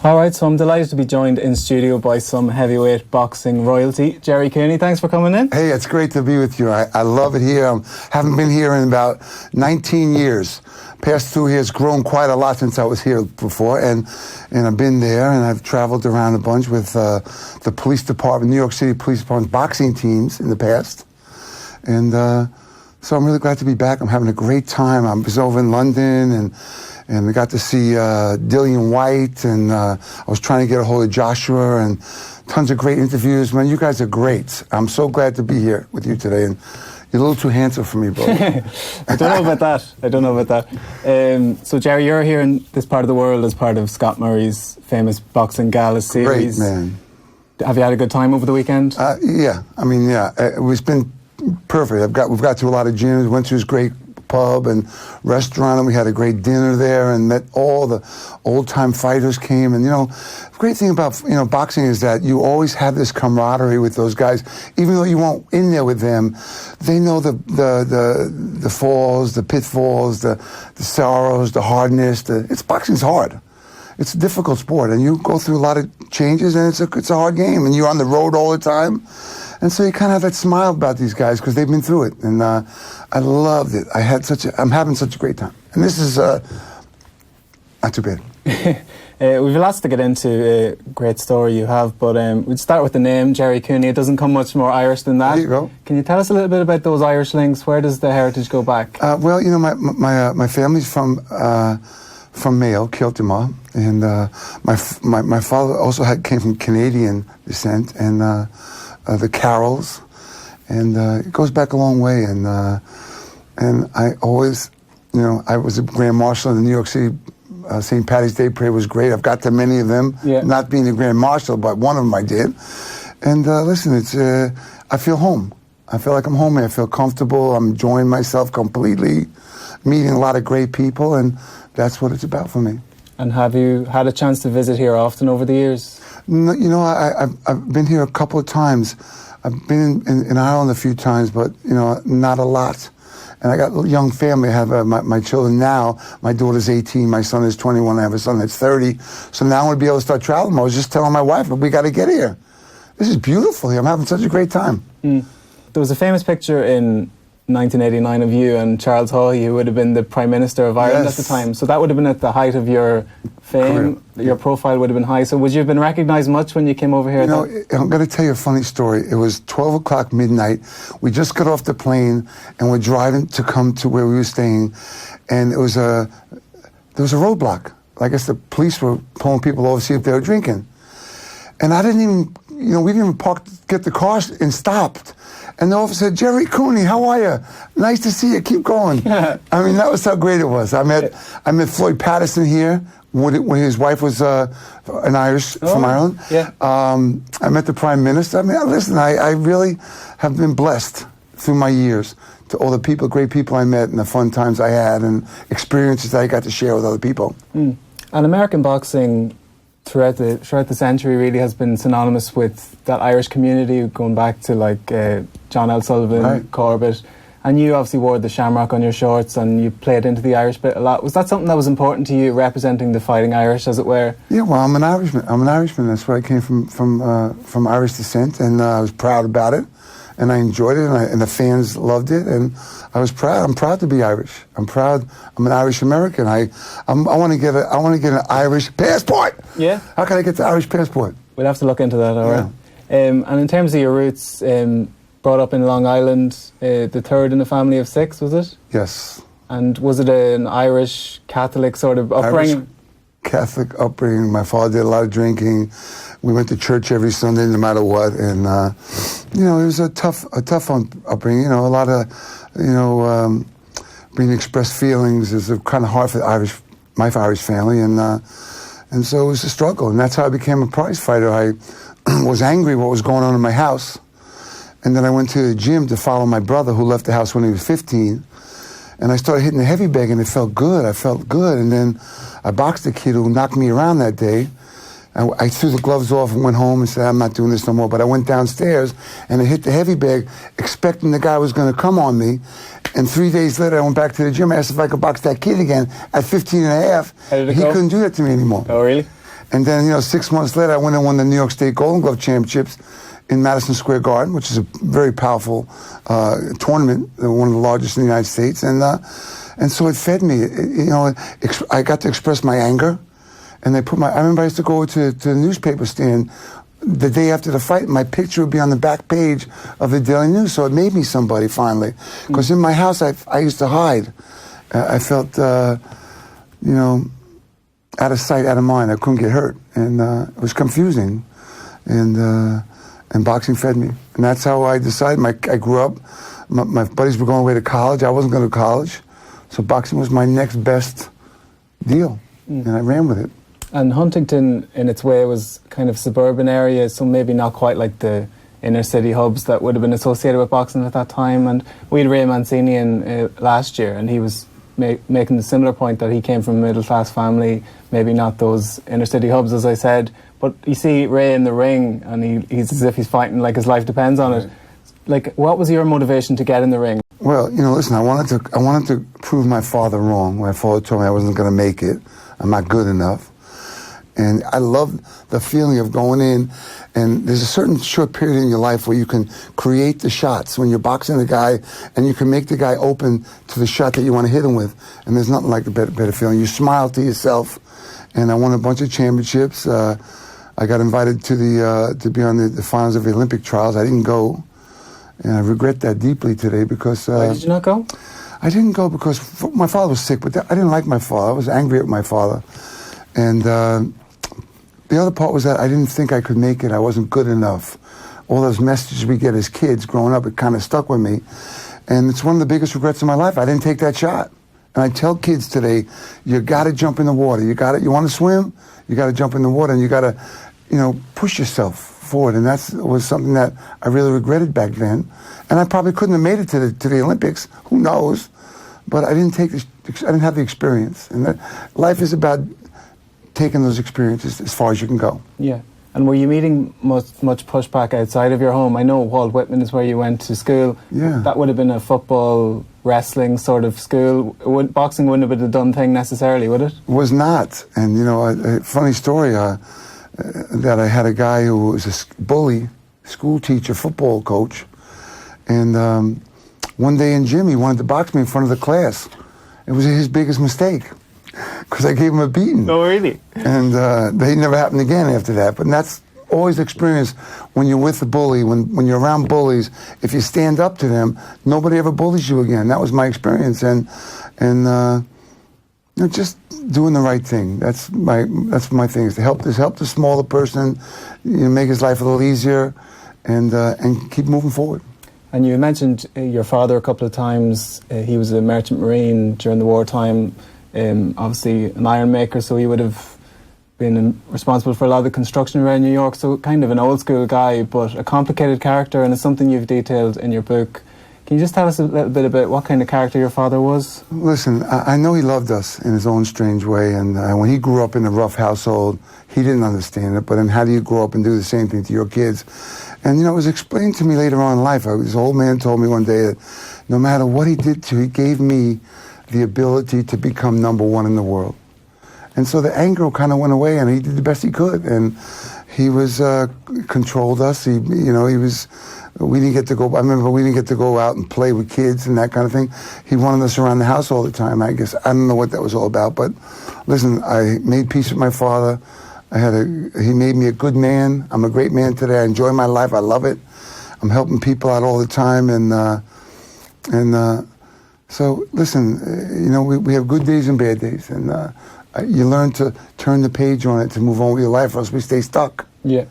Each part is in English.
All right, so I'm delighted to be joined in studio by some heavyweight boxing royalty. Gerry Cooney, thanks for coming in. Hey, it's great to be with you. I love it here. I haven't been here in about 19 years. Past through here, it's grown quite a lot since I was here before, and I've been there, and I've traveled around a bunch with the police department, New York City Police Department boxing teams in the past, and so I'm really glad to be back. I'm having a great time. I was over in London, and we got to see Dillian White, and I was trying to get a hold of Joshua, and tons of great interviews. Man, you guys are great. I'm so glad to be here with you today, and you're a little too handsome for me, bro. I don't know about that. So, Gerry, you're here in this part of the world as part of Scott Murray's famous Boxing Gala series. Great, man. Have you had a good time over the weekend? Yeah. I mean, yeah. It's been perfect. We've got to a lot of gyms, went to his great pub and restaurant, and we had a great dinner there and met all the old-time fighters came. And, the great thing about, boxing is that you always have this camaraderie with those guys. Even though you weren't in there with them, they know the falls, the pitfalls, the sorrows, the hardness. Boxing's hard. It's a difficult sport, and you go through a lot of changes, and it's a hard game, and you're on the road all the time. And so you kind of have that smile about these guys because they've been through it, and I loved it. I'm having such a great time, and this is not too bad. We've lots to get into. Great story you have, but we'd start with the name Gerry Cooney. It doesn't come much more Irish than that. There you go. Can you tell us a little bit about those Irish links? Where does the heritage go back? Well, my family's from Mayo, Kiltimagh, and my father also came from Canadian descent, and the Carrolls, and it goes back a long way. And I always, I was a Grand Marshal in the New York City St. Paddy's Day Parade was great. I've got to many of them, not being a Grand Marshal, but one of them I did. And listen, I feel home. I feel like I'm home here. I feel comfortable. I'm enjoying myself completely, meeting a lot of great people, and that's what it's about for me. And have you had a chance to visit here often over the years? No, I've been here a couple of times. I've been in Ireland a few times, but, not a lot. And I got a young family. I have my children now. My daughter's 18, my son is 21, I have a son that's 30. So now I'm going to be able to start traveling. I was just telling my wife, we got to get here. This is beautiful here. I'm having such a great time. There was a famous picture in 1989 of you and Charles Haughey, who would have been the Prime Minister of Ireland at the time. So that would have been at the height of your fame. Career. Your profile would have been high. So would you have been recognised much when you came over here? I'm going to tell you a funny story. It was 12 o'clock midnight. We just got off the plane and we're driving to come to where we were staying. And there was a roadblock. I guess the police were pulling people over to see if they were drinking. And I didn't even, we didn't even get the car and stopped. And the officer said, "Gerry Cooney, how are you? Nice to see you. Keep going." I mean, that was how great it was. I met Floyd Patterson here when his wife was an Irish from Ireland. I met the Prime Minister. I mean, listen, I really have been blessed through my years to all the great people I met, and the fun times I had, and experiences that I got to share with other people. And American boxing throughout the century really has been synonymous with that Irish community, going back to John L. Sullivan, Corbett, and you obviously wore the shamrock on your shorts and you played into the Irish bit a lot. Was that something that was important to you, representing the fighting Irish, as it were? Yeah, well, I'm an Irishman. That's where I came from Irish descent, and I was proud about it, and I enjoyed it, and the fans loved it, and I was proud. I'm proud to be Irish. I'm proud. I'm an Irish American. I want to get an Irish passport. Yeah. How can I get the Irish passport? We'll have to look into that. All right. And in terms of your roots, brought up in Long Island, the third in a family of 6, was it? Yes. And was it an Irish Catholic sort of upbringing? Irish Catholic upbringing. My father did a lot of drinking. We went to church every Sunday, no matter what, and it was a tough upbringing. A lot of being expressed feelings is kind of hard for my Irish family, and so it was a struggle, and that's how I became a prize fighter. I was angry what was going on in my house, and then I went to the gym to follow my brother, who left the house when he was 15, and I started hitting the heavy bag, and it felt good. I felt good, and then I boxed a kid who knocked me around that day. I threw the gloves off and went home and said, "I'm not doing this no more." But I went downstairs and I hit the heavy bag, expecting the guy was going to come on me. And 3 days later, I went back to the gym. I asked if I could box that kid again at 15 and a half. How did it go? He couldn't do that to me anymore. Oh, really? And then, 6 months later, I went and won the New York State Golden Glove Championships in Madison Square Garden, which is a very powerful tournament, one of the largest in the United States. And so it fed me. I got to express my anger. And I remember I used to go to the newspaper stand the day after the fight. My picture would be on the back page of the Daily News. So it made me somebody finally. Because in my house, I used to hide. I felt, out of sight, out of mind. I couldn't get hurt. And it was confusing. And boxing fed me. And that's how I decided. I grew up. My buddies were going away to college. I wasn't going to college. So boxing was my next best deal. And I ran with it. And Huntington, in its way, was kind of suburban area, so maybe not quite like the inner city hubs that would have been associated with boxing at that time. And we had Ray Mancini in last year, and he was making the similar point that he came from a middle-class family, maybe not those inner city hubs, as I said. But you see Ray in the ring, and he's as if he's fighting like his life depends on it. Like, what was your motivation to get in the ring? Well, listen, I wanted to prove my father wrong. My father told me I wasn't going to make it. I'm not good enough. And I love the feeling of going in, and there's a certain short period in your life where you can create the shots when you're boxing a guy, and you can make the guy open to the shot that you want to hit him with. And there's nothing like a better feeling. You smile to yourself, and I won a bunch of championships. I got invited to be on the finals of the Olympic trials. I didn't go, and I regret that deeply today because... Why did you not go? I didn't go because my father was sick, but I didn't like my father. I was angry at my father. And the other part was that I didn't think I could make it. I wasn't good enough. All those messages we get as kids growing up, it kind of stuck with me. And it's one of the biggest regrets of my life. I didn't take that shot. And I tell kids today, you got to jump in the water. You want to swim? You got to jump in the water, and you got to, push yourself forward. And that was something that I really regretted back then. And I probably couldn't have made it to the Olympics. Who knows? But I didn't have the experience. And life is about taking those experiences as far as you can go. Yeah. And were you meeting much pushback outside of your home? I know Walt Whitman is where you went to school. Yeah. That would have been a football, wrestling sort of school. Boxing wouldn't have been a done thing necessarily, would it? Was not. And, a funny story, that I had a guy who was a bully, school teacher, football coach. And one day in gym, he wanted to box me in front of the class. It was his biggest mistake. Because I gave him a beating. Oh, really? And they never happened again after that. But that's always the experience when you're with a bully, when you're around bullies. If you stand up to them, nobody ever bullies you again. That was my experience. And just doing the right thing. That's my thing, is to help the smaller person, make his life a little easier, and keep moving forward. And you mentioned your father a couple of times. He was a merchant marine during the wartime. Obviously an iron maker, so he would have been responsible for a lot of the construction around New York, so kind of an old school guy, but a complicated character, and it's something you've detailed in your book. Can you just tell us a little bit about what kind of character your father was? Listen, I know he loved us in his own strange way, and when he grew up in a rough household, he didn't understand it, but then how do you grow up and do the same thing to your kids? And it was explained to me later on in life. This old man told me one day that no matter what he did to, he gave me the ability to become number one in the world. And so the anger kind of went away, and he did the best he could. And he was controlled us. We didn't get to go. I remember we didn't get to go out and play with kids and that kind of thing. He wanted us around the house all the time. I guess I don't know what that was all about. But listen, I made peace with my father. He made me a good man. I'm a great man today. I enjoy my life. I love it. I'm helping people out all the time, So listen, we have good days and bad days, and you learn to turn the page on it to move on with your life, or else we stay stuck. Yeah.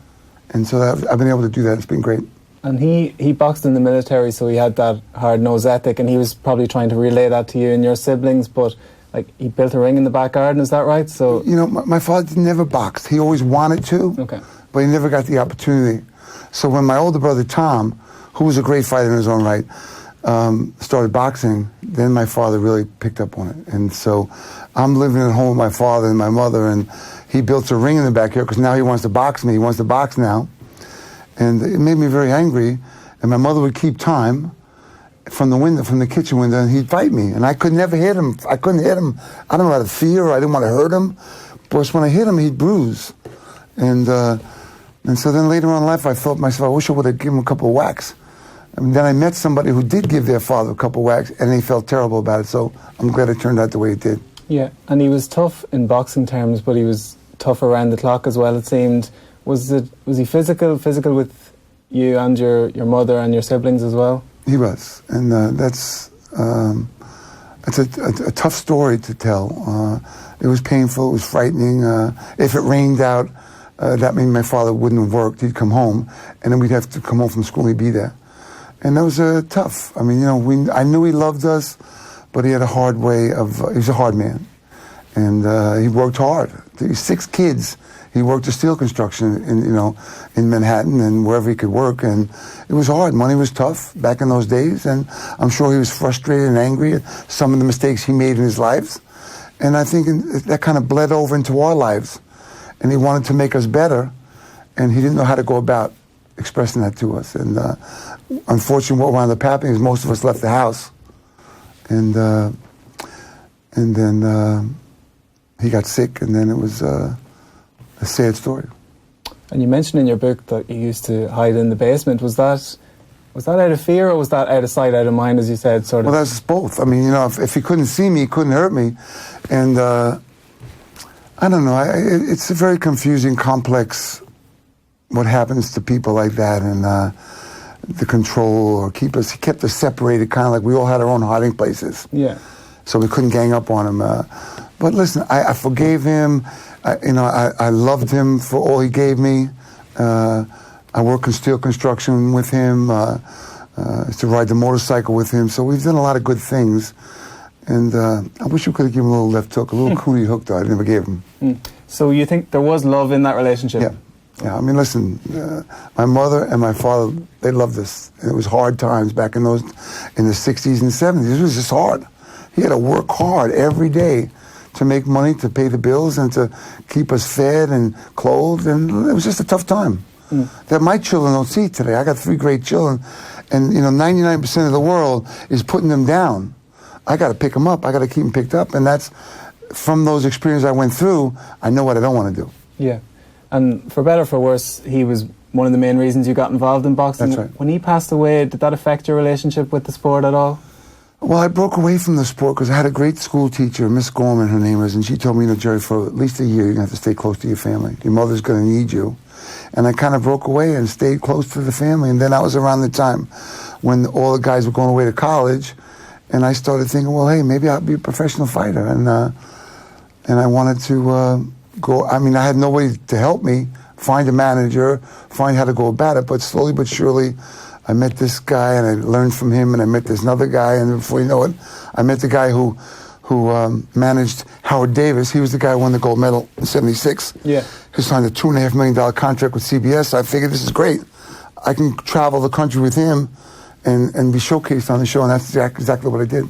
And so I've been able to do that. It's been great. And he boxed in the military, so he had that hard-nosed ethic, and he was probably trying to relay that to you and your siblings, but he built a ring in the back garden, is that right? So my father never boxed. He always wanted to, okay, but he never got the opportunity. So when my older brother Tom, who was a great fighter in his own right, started boxing, then my father really picked up on it. And so I'm living at home with my father and my mother, and he built a ring in the backyard because now he wants to box me. He wants to box now. And it made me very angry. And my mother would keep time from the kitchen window, and he'd fight me. And I could never hit him. I couldn't hit him. I don't know, out of fear, or I didn't want to hurt him. But when I hit him, he'd bruise. And so then later on in life, I thought to myself, I wish I would have given him a couple of whacks. And then I met somebody who did give their father a couple of whacks, and they felt terrible about it. So I'm glad it turned out the way it did. Yeah, and he was tough in boxing terms, but he was tough around the clock as well, it seemed. Was he physical with you and your mother and your siblings as well? He was, and that's a tough story to tell. It was painful, it was frightening. If it rained out, that meant my father wouldn't have worked. He'd come home, and then we'd have to come home from school, he'd be there. And that was tough. I mean, I knew he loved us, but he had a hard way of, he was a hard man. And he worked hard. 6 kids. He worked the steel construction in Manhattan and wherever he could work. And it was hard. Money was tough back in those days. And I'm sure he was frustrated and angry at some of the mistakes he made in his lives. And I think that kind of bled over into our lives. And he wanted to make us better. And he didn't know how to go about expressing that to us. And unfortunately, what wound up happening is most of us left the house. And then he got sick, and then it was a sad story. And you mentioned in your book that you used to hide in the basement. Was that out of fear, or was that out of sight, out of mind, as you said, sort of? Well, that's both. I mean, if he couldn't see me, he couldn't hurt me. And I don't know. It's a very confusing, complex, what happens to people like that, and the control, or he kept us separated, kind of like we all had our own hiding places. Yeah. So we couldn't gang up on him. But listen, I forgave him. I loved him for all he gave me. I worked in steel construction with him. To ride the motorcycle with him. So we've done a lot of good things. And I wish we could have given him a little left hook, a little Cooney hook, though. I never gave him. So you think there was love in that relationship? Yeah. Yeah, I mean, listen, my mother and my father, they loved us. And it was hard times back in the 60s and 70s. It was just hard. He had to work hard every day to make money, to pay the bills, and to keep us fed and clothed. And it was just a tough time that my children don't see today. I got 3 great children, and 99% of the world is putting them down. I got to pick them up. I got to keep them picked up. And that's, from those experiences I went through, I know what I don't want to do. Yeah. And for better or for worse, he was one of the main reasons you got involved in boxing. That's right. When he passed away, did that affect your relationship with the sport at all? Well, I broke away from the sport because I had a great school teacher, Miss Gorman, her name was, and she told me, Jerry, for at least a year, you're going to have to stay close to your family. Your mother's going to need you. And I kind of broke away and stayed close to the family. And then that was around the time when all the guys were going away to college. And I started thinking, well, hey, maybe I'll be a professional fighter. And I wanted to go. I mean, I had nobody to help me find a manager, find how to go about it. But slowly but surely, I met this guy, and I learned from him, and I met this other guy, and before you know it, I met the guy who managed Howard Davis. He was the guy who won the gold medal in '76. Yeah. He signed a $2.5 million contract with CBS. I figured, this is great. I can travel the country with him and be showcased on the show, and that's exactly what I did.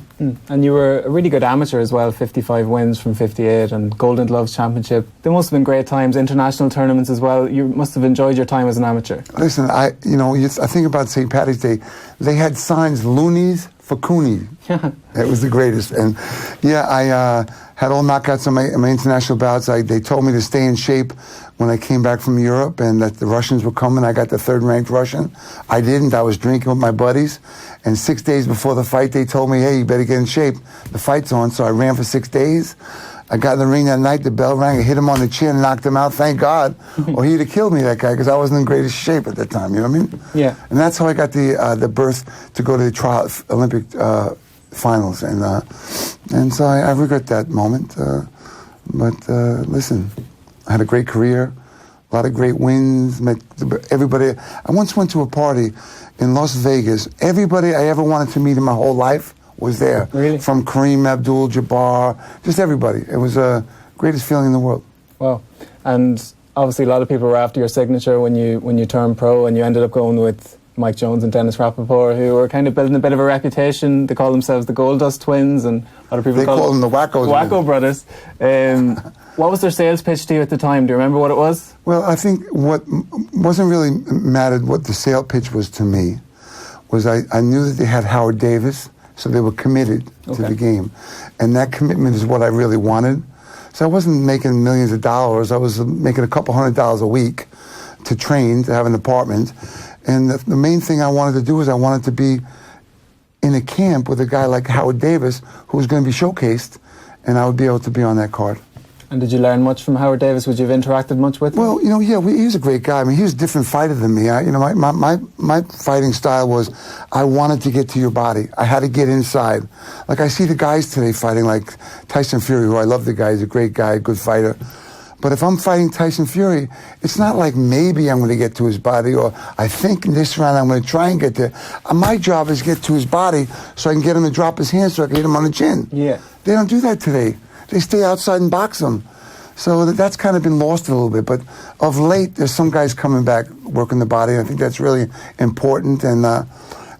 And you were a really good amateur as well, 55 wins from 58, and Golden Gloves Championship. There must have been great times, international tournaments as well. You must have enjoyed your time as an amateur. Listen, I think about St. Paddy's Day. They had signs, loonies for Cooney. It was the greatest. And yeah, I had all knockouts on my international bouts. They told me to stay in shape when I came back from Europe, and that the Russians were coming. I got the 3rd-ranked Russian. I didn't. I was drinking with my buddies. And 6 days before the fight, they told me, hey, you better get in shape. The fight's on. So I ran for 6 days. I got in the ring that night. The bell rang. I hit him on the chin, knocked him out. Thank God. Or he'd have killed me, that guy, because I wasn't in greatest shape at that time. You know what I mean? Yeah. And that's how I got the berth to go to the Olympic finals. And so I regret that moment. But listen, I had a great career, a lot of great wins, met everybody. I once went to a party in Las Vegas. Everybody I ever wanted to meet in my whole life was there. Really? From Kareem Abdul-Jabbar, just everybody. It was the greatest feeling in the world. Wow. And obviously a lot of people were after your signature when you turned pro, and you ended up going with Mike Jones and Dennis Rappaport, who were kind of building a bit of a reputation. They call themselves the Gold Dust Twins, and a lot of people they call them the Wackos. Wacko Brothers. What was their sales pitch to you at the time? Do you remember what it was? Well, I think what wasn't really mattered what the sale pitch was to me was I knew that they had Howard Davis, so they were committed to the game. And that commitment is what I really wanted. So I wasn't making millions of dollars. I was making a couple $100 a week to train, to have an apartment. And the main thing I wanted to do is I wanted to be in a camp with a guy like Howard Davis, who was going to be showcased, and I would be able to be on that card. And did you learn much from Howard Davis? Would you have interacted much with him? Well, he was a great guy. I mean, he was a different fighter than me. My fighting style was I wanted to get to your body. I had to get inside. Like I see the guys today fighting, like Tyson Fury, who I love the guy. He's a great guy, good fighter. But if I'm fighting Tyson Fury, it's not like maybe I'm going to get to his body, or I think in this round I'm going to try and get there. My job is to get to his body so I can get him to drop his hands so I can hit him on the chin. Yeah. They don't do that today. They stay outside and box them. So that's kind of been lost a little bit. But of late, there's some guys coming back working the body. I think that's really important. And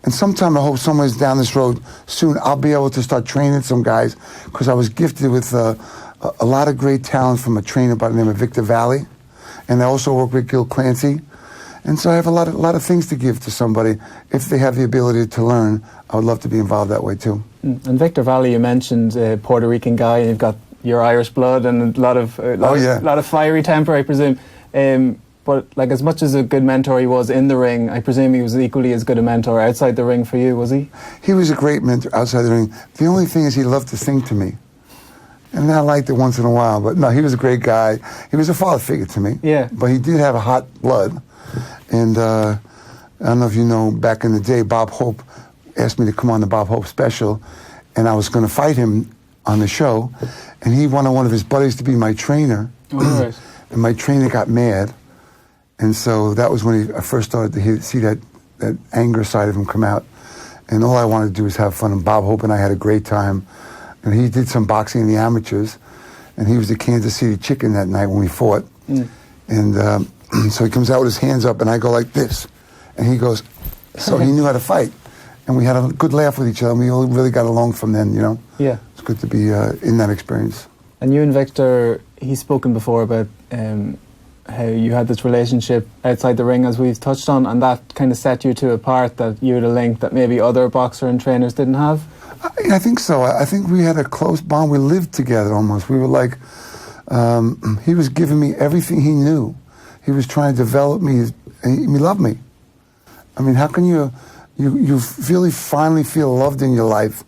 sometime I hope somewhere's down this road soon, I'll be able to start training some guys, because I was gifted with a lot of great talent from a trainer by the name of Victor Valley. And I also work with Gil Clancy. And so I have a lot of things to give to somebody. If they have the ability to learn, I would love to be involved that way too. And Victor Valley, you mentioned a Puerto Rican guy, and you've got your Irish blood and a lot of fiery temper, I presume. But like, as much as a good mentor he was in the ring, I presume he was equally as good a mentor outside the ring for you, was he? He was a great mentor outside the ring. The only thing is he loved to sing to me. And I liked it once in a while, but no, he was a great guy. He was a father figure to me. Yeah. But he did have a hot blood. And I don't know if you know, back in the day, Bob Hope asked me to come on the Bob Hope special, and I was going to fight him on the show, and he wanted one of his buddies to be my trainer. Oh, right. And my trainer got mad, and so that was when I first started to see that anger side of him come out. And all I wanted to do was have fun, and Bob Hope and I had a great time. And he did some boxing in the amateurs, and he was the Kansas City Chicken that night when we fought. And so he comes out with his hands up, and I go like this, and he goes, so he knew how to fight. And we had a good laugh with each other, and we all really got along from then, Yeah. It's good to be in that experience. And you and Victor, he's spoken before about how you had this relationship outside the ring, as we've touched on, and that kind of set you two apart, that you had a link that maybe other boxer and trainers didn't have? I think so. I think we had a close bond. We lived together almost. We were like, he was giving me everything he knew. He was trying to develop me. He loved me. I mean, how can you really finally feel loved in your life?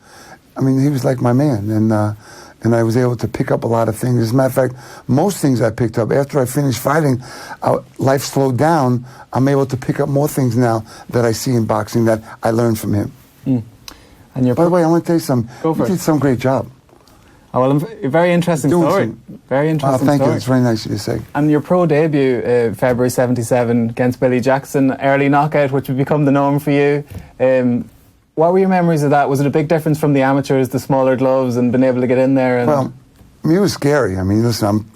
I mean, he was like my man, and I was able to pick up a lot of things. As a matter of fact, most things I picked up after I finished fighting, life slowed down. I'm able to pick up more things now that I see in boxing that I learned from him. And by the way, I want to tell you something. You did some great job. Oh, well, very interesting story. Very interesting thank story. you. It's very nice of you to say. And your pro debut, February 77, against Billy Jackson, early knockout, which would become the norm for you. What were your memories of that? Was it a big difference from the amateurs, the smaller gloves, and being able to get in there? And well, I mean, it was scary. I mean, listen, I'm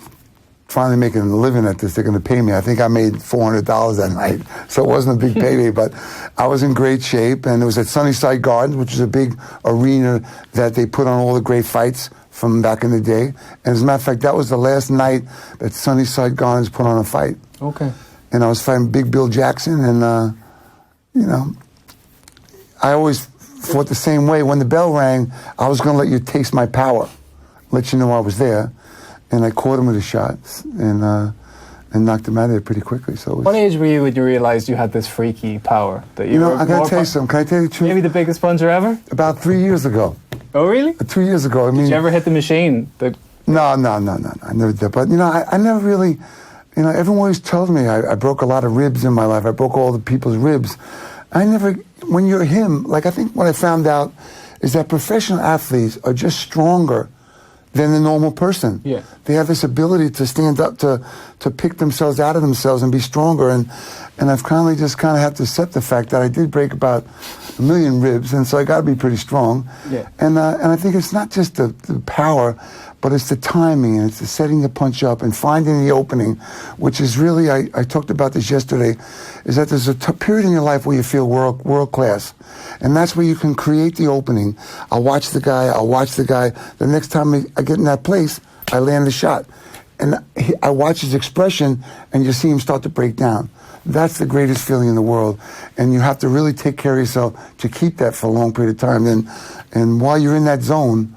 finally making a living at this. They're going to pay me. I think I made $400 that night, so it wasn't a big payday, but I was in great shape, and it was at Sunnyside Gardens, which is a big arena that they put on all the great fights from back in the day. And as a matter of fact, that was the last night that Sunnyside Gardens put on a fight. Okay. And I was fighting Big Bill Jackson, and, I always fought the same way. When the bell rang, I was going to let you taste my power, let you know I was there. And I caught him with a shot and knocked him out of there pretty quickly. So what age were you when you realised you had this freaky power? That I got to tell you something. Can I tell you the truth? Maybe the biggest puncher ever? About 3 years ago. Oh, really? 2 years ago. I mean, did you ever hit the machine? No. I never did. But, I never really, everyone always tells me I broke a lot of ribs in my life. I broke all the people's ribs. I never, when you're him, like I think what I found out is that professional athletes are just stronger than the normal person. Yeah. They have this ability to stand up, to pick themselves out of themselves and be stronger. And I've finally just kind of had to accept the fact that I did break about 1 million ribs, and so I got to be pretty strong. Yeah. And I think it's not just the power, but it's the timing, and it's the setting the punch up and finding the opening, which is really, I talked about this yesterday, is that there's a period in your life where you feel world class. And that's where you can create the opening. I'll watch the guy. The next time I get in that place, I land the shot. And I watch his expression, and you see him start to break down. That's the greatest feeling in the world. And you have to really take care of yourself to keep that for a long period of time. And while you're in that zone,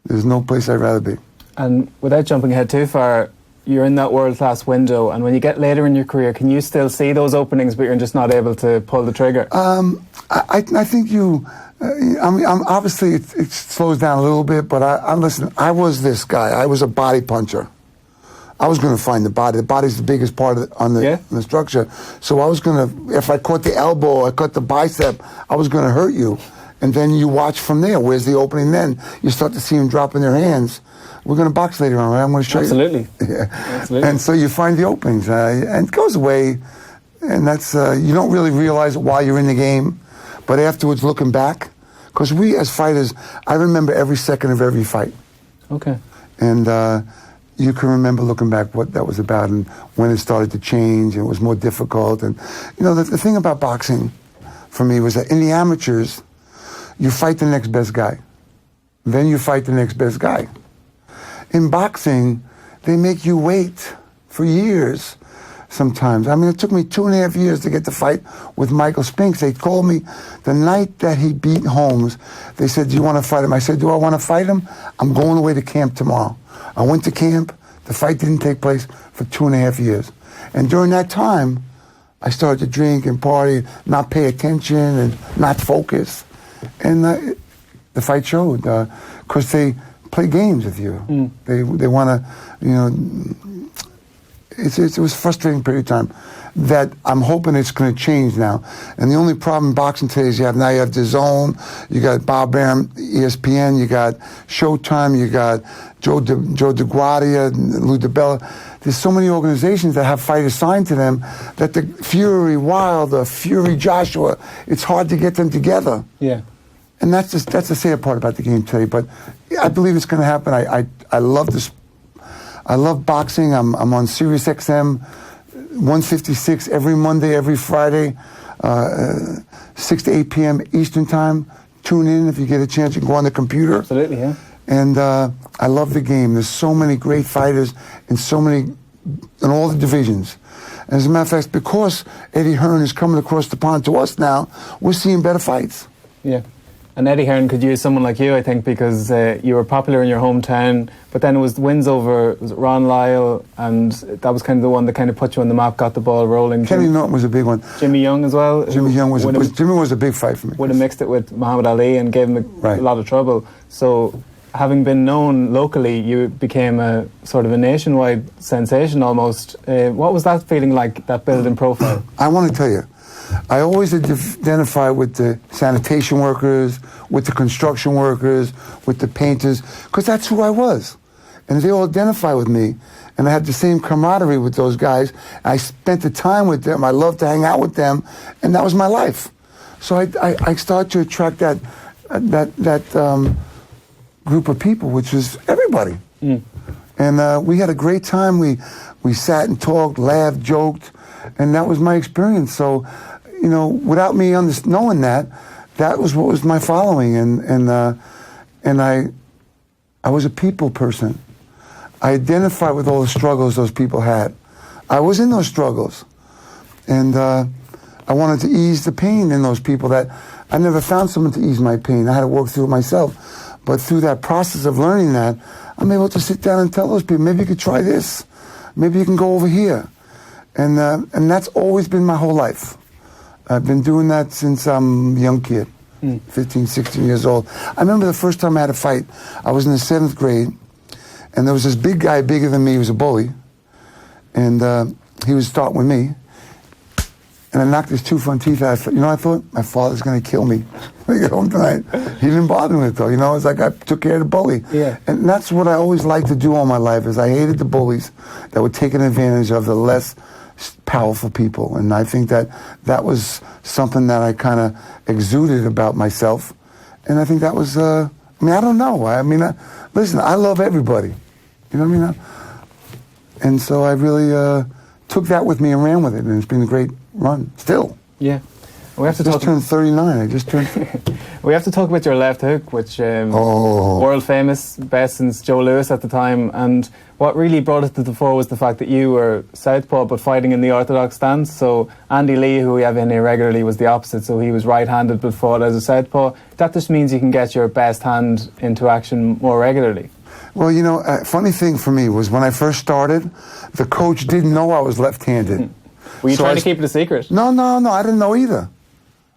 there's no place I'd rather be. And without jumping ahead too far, you're in that world-class window, and when you get later in your career, can you still see those openings, but you're just not able to pull the trigger? I think you... obviously, it slows down a little bit, but listen, I was this guy. I was a body puncher. I was going to find the body. The body's the biggest part of on the structure. So I was going to, if I caught the elbow, I caught the bicep, I was going to hurt you. And then you watch from there. Where's the opening then? You start to see them dropping their hands. We're going to box later on, right? I'm going to show you. Absolutely. And so you find the openings. And it goes away. And that's, you don't really realize it while you're in the game. But afterwards, looking back, because we as fighters, I remember every second of every fight. Okay. And you can remember looking back what that was about and when it started to change and it was more difficult. And, you know, the thing about boxing for me was that in the amateurs, you fight the next best guy. Then you fight the next best guy. In boxing, they make you wait for years sometimes. I mean, it took me 2.5 years to get the fight with Michael Spinks. They called me the night that he beat Holmes. They said, do you want to fight him? I said, do I want to fight him? I'm going away to camp tomorrow. I went to camp. The fight didn't take place for 2.5 years. And during that time, I started to drink and party, not pay attention and not focus. And the fight showed, because they play games with you. They want to, you know, it was a frustrating period of time that I'm hoping it's going to change now. And the only problem in boxing today is you have the Zone, you got Bob Arum, ESPN, you got Showtime, you got Joe DeGuardia, Lou DiBella. There's so many organizations that have fighters signed to them that the Fury Wilder, Fury Joshua, it's hard to get them together. Yeah. And that's the sad part about the game today. But I believe it's going to happen. I love this. I love boxing. I'm on Sirius XM 156 every Monday, every Friday, 6 to 8 p.m. Eastern Time. Tune in if you get a chance. You can go on the computer. Absolutely, yeah. And I love the game. There's so many great fighters in all the divisions. And as a matter of fact, because Eddie Hearn is coming across the pond to us now, we're seeing better fights. Yeah. And Eddie Hearn could use someone like you, I think, because you were popular in your hometown, but then it was wins over Ron Lyle, and that was kind of the one that kind of put you on the map, got the ball rolling. Kenny Norton was a big one. Jimmy Young as well. Jimmy was a big fight for me. Would have mixed it with Muhammad Ali and gave him a lot of trouble. So, having been known locally, you became a sort of a nationwide sensation almost. What was that feeling like, that build-in profile? I want to tell you, I always identify with the sanitation workers, with the construction workers, with the painters, because that's who I was. And they all identify with me. And I had the same camaraderie with those guys. I spent the time with them. I loved to hang out with them. And that was my life. So I started to attract that group of people, which was everybody. And we had a great time. We sat and talked, laughed, joked. And that was my experience. So, you know, without me knowing that was what was my following. And I was a people person. I identified with all the struggles those people had. I was in those struggles. And I wanted to ease the pain in those people that I never found someone to ease my pain. I had to work through it myself. But through that process of learning that, I'm able to sit down and tell those people, maybe you could try this. Maybe you can go over here. And that's always been my whole life. I've been doing that since I'm a young kid, 15, 16 years old. I remember the first time I had a fight, I was in the 7th grade, and there was this big guy, bigger than me, he was a bully, and he was starting with me, and I knocked his 2 front teeth out. You know, I thought, my father's going to kill me when I get home tonight. He didn't bother me with it, though. You know, it's like I took care of the bully. Yeah. And that's what I always liked to do all my life, is I hated the bullies that were taking advantage of the less powerful people. And I think that was something that I kind of exuded about myself. And I think that was, I mean, I don't know. I mean, listen, I love everybody. You know what I mean? And so I really took that with me and ran with it. And it's been a great run, still. Yeah. We have to just turned 39. I just turned. We have to talk about your left hook, which world famous, best since Joe Louis at the time. And what really brought it to the fore was the fact that you were southpaw but fighting in the orthodox stance. So Andy Lee, who we have in here regularly, was the opposite. So he was right-handed but fought as a southpaw. That just means you can get your best hand into action more regularly. Well, you know, funny thing for me was when I first started, the coach didn't know I was left-handed. Were you trying to keep it a secret? No, I didn't know either.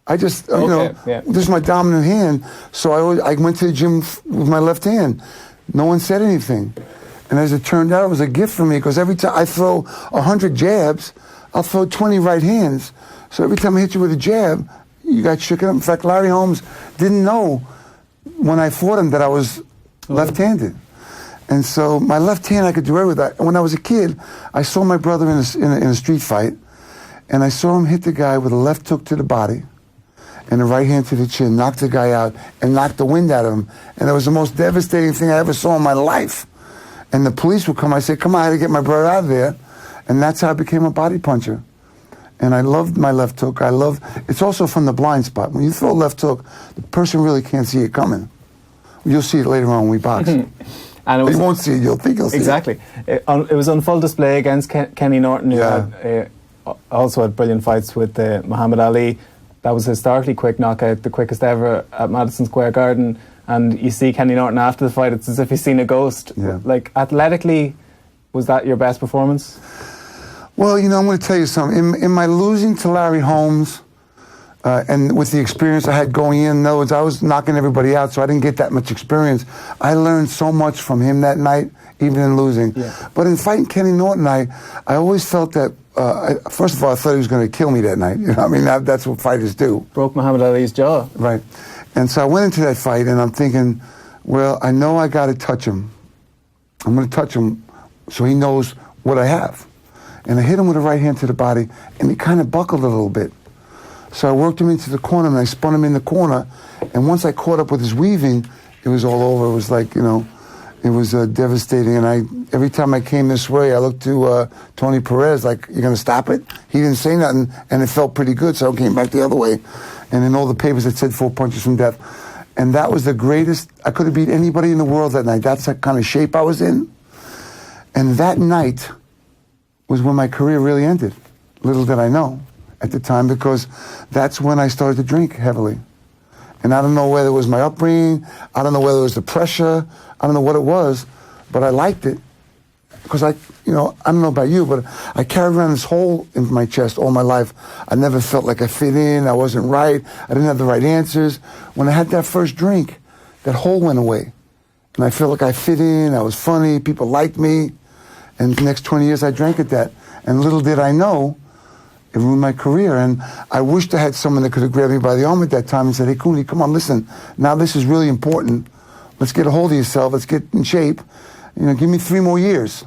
I just, this is my dominant hand, so I went to the gym with my left hand. No one said anything. And as it turned out, it was a gift for me, because every time I throw 100 jabs, I'll throw 20 right hands. So every time I hit you with a jab, you got shook up. In fact, Larry Holmes didn't know when I fought him that I was left-handed. And so my left hand, I could do everything. When I was a kid, I saw my brother in a street fight, and I saw him hit the guy with a left hook to the body and a right hand to the chin, knock the guy out, and knock the wind out of him. And it was the most devastating thing I ever saw in my life. And the police would come. I said, come on, I had to get my brother out of there. And that's how I became a body puncher. And I loved my left hook. It's also from the blind spot. When you throw a left hook, the person really can't see it coming. You'll see it later on when we box. And you won't see it, you'll think you'll see it. Exactly. It was on full display against Kenny Norton, who also had brilliant fights with Muhammad Ali. That was a historically quick knockout, the quickest ever at Madison Square Garden. And you see Kenny Norton after the fight, it's as if he's seen a ghost. Yeah. Like, athletically, was that your best performance? Well, you know, I'm going to tell you something. In my losing to Larry Holmes, and with the experience I had going in other words, I was knocking everybody out, so I didn't get that much experience. I learned so much from him that night, even in losing. Yeah. But in fighting Kenny Norton, I always felt that, first of all, I thought he was going to kill me that night. You know, I mean, that's what fighters do. Broke Muhammad Ali's jaw. Right. And so I went into that fight, and I'm thinking, well, I know I got to touch him. I'm going to touch him so he knows what I have. And I hit him with a right hand to the body, and he kind of buckled a little bit. So I worked him into the corner, and I spun him in the corner. And once I caught up with his weaving, it was all over. It was like, you know, it was devastating. And every time I came this way, I looked to Tony Perez, like, you're going to stop it? He didn't say nothing, and it felt pretty good, so I came back the other way. And in all the papers, it said 4 punches from death. And that was the greatest. I could have beat anybody in the world that night. That's the kind of shape I was in. And that night was when my career really ended. Little did I know at the time, because that's when I started to drink heavily. And I don't know whether it was my upbringing, I don't know whether it was the pressure, I don't know what it was, but I liked it. Because I don't know about you, but I carried around this hole in my chest all my life. I never felt like I fit in, I wasn't right, I didn't have the right answers. When I had that first drink, that hole went away. And I felt like I fit in, I was funny, people liked me. And the next 20 years I drank at that. And little did I know, it ruined my career. And I wished I had someone that could have grabbed me by the arm at that time and said, hey, Cooney, come on, listen, now this is really important. Let's get a hold of yourself, let's get in shape. You know, give me 3 more years.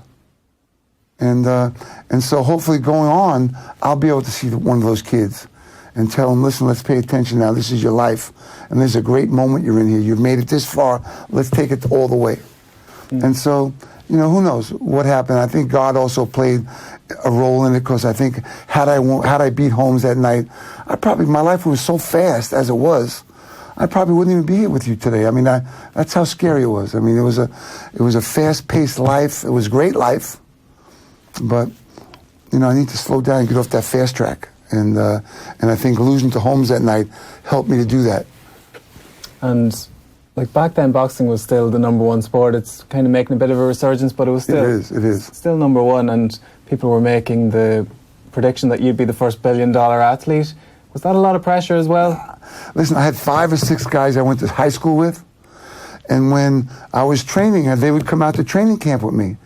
And so hopefully going on, I'll be able to see one of those kids and tell them, listen, let's pay attention now, this is your life. And there's a great moment you're in here. You've made it this far, let's take it all the way. And so, you know, who knows what happened. I think God also played a role in it, because I think had I beat Holmes that night, my life was so fast as it was, I probably wouldn't even be here with you today. I mean, that's how scary it was. I mean, it was a fast-paced life. It was a great life, but you know, I need to slow down and get off that fast track. And I think losing to Holmes that night helped me to do that. And like back then, boxing was still the #1 sport. It's kind of making a bit of a resurgence, but it was still it is still #1. And people were making the prediction that you'd be the first $1 billion athlete. Was that a lot of pressure as well? Listen, I had 5 or 6 guys I went to high school with, and when I was training, they would come out to training camp with me.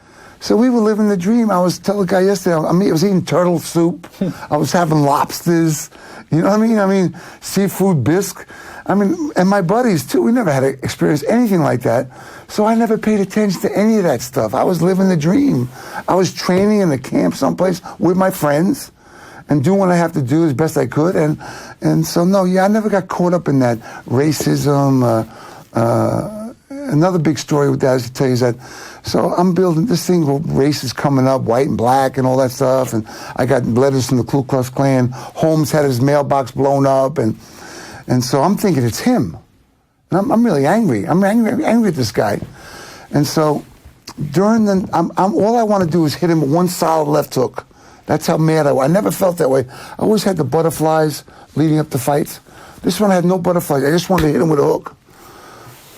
So we were living the dream. I was telling a guy yesterday, I was eating turtle soup. I was having lobsters. You know what I mean? I mean, seafood bisque. I mean, and my buddies too. We never had to experience anything like that. So I never paid attention to any of that stuff. I was living the dream. I was training in the camp someplace with my friends and doing what I have to do as best I could. And so, no, I never got caught up in that racism. Another big story with that is to tell you is that, so I'm building this thing where race is coming up, white and black and all that stuff, and I got letters from the Ku Klux Klan. Holmes had his mailbox blown up, and so I'm thinking it's him. And I'm really angry. I'm angry at this guy. And so during all I want to do is hit him with one solid left hook. That's how mad I was. I never felt that way. I always had the butterflies leading up to fights. This one I had no butterflies. I just wanted to hit him with a hook.